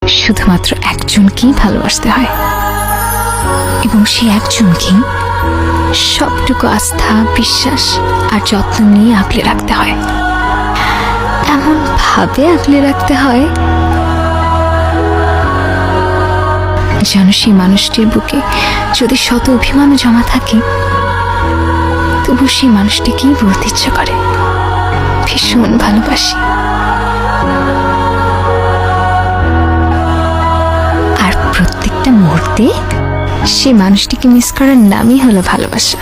শুধুমাত্র একজনকেই ভালোবাসতে হয়, এবং সেই একজনকেই সবটুকু আস্থা, বিশ্বাস আর যত্ন নিয়ে আগলে রাখতে হয়। এমন ভাবে আগলে রাখতে হয় যেন সেই মানুষটির বুকে যদি শত অভিমানও জমা থাকে, তবু সেই মানুষটিকেই বলতে ইচ্ছা করে ভীষণ ভালোবাসি। আর প্রত্যেকটা মুহূর্তে সেই মানুষটিকে মিস করার নামই হলো ভালোবাসা।